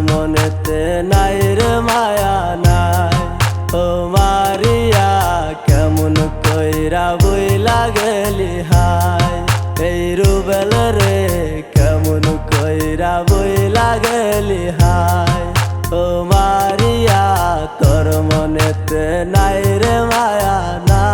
মনেতে নাই রে মায়া নাই। ও মারিয়া কেমন কইরা বইলা গেলি হায়। এই রুবেল রে কেমন কইরা বইলা গেলি হায়। ও মারিয়া তোর মনেতে নাই রে মায়া নাই।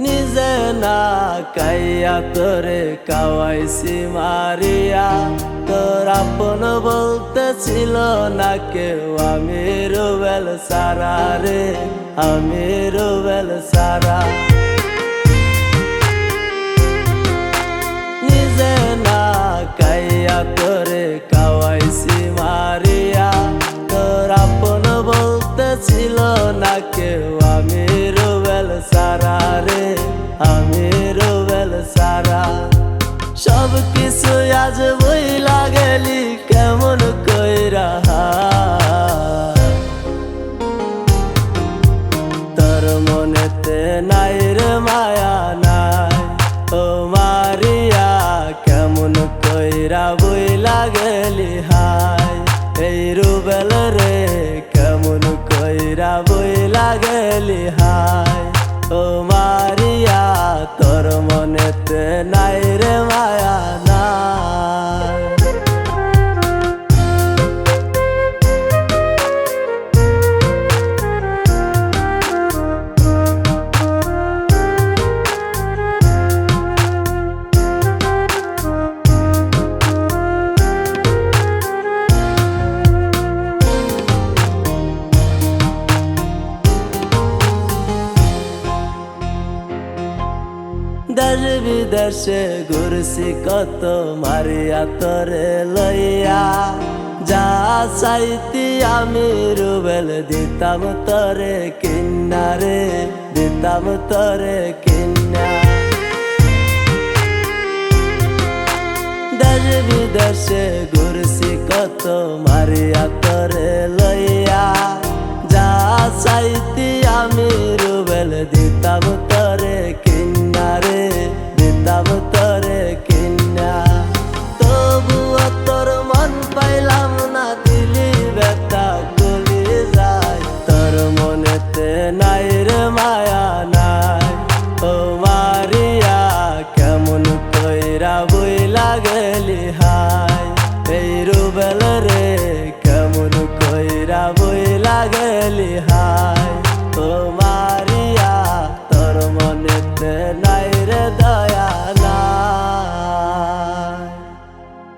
নিজে না কাইয়া তোরে কাওয়াইছি মারিয়া। তোর আপন বলতে ছিল না কেউ, আমি রুবেল সারা রে, আমি রুবেল সারা। নিজে না কাইয়া তোরে কাওয়াইছি মারিয়া। তোর আপন বলতে ছিল না কেউ, আমি রুবেল সারা রে, আমি রুবেল সারা। সব কিছু আজ বইলা গেলি কেমন কইরা হায়। তোর মনেতে নাই রে মায়া নাই। ও মারিয়া কেমন কইরা বইলা গেলি হায়। এই রুবেল রে কেমন কইরা বইলা গেলি হায়। ও মারিয়া তোর মনেতে নাই রে মায়া নাই। দেশ বিদেশে ঘুরছি কত মারিয়া তোরে লইয়া। যা চাইতি আমি রুবেল দিতাম তোরে কিন্না রে, দিতাম তোরে কিন্না। দেশ বিদেশে ঘুরছি কত মারিয়া তোরে লইয়া। যা চাইতি আমি রুবেল দিতাম তোরে কিন্না রে, দিতাম তোরে কিন্না। তবুও তোর মন পাইলাম না, দিলি ব্যথা গলি যায়। তোর মনেতে নাই রে মায়া নাই। ও মারিয়া কেমন কইরা বইলা গেলি হায়। এই রুবেল রে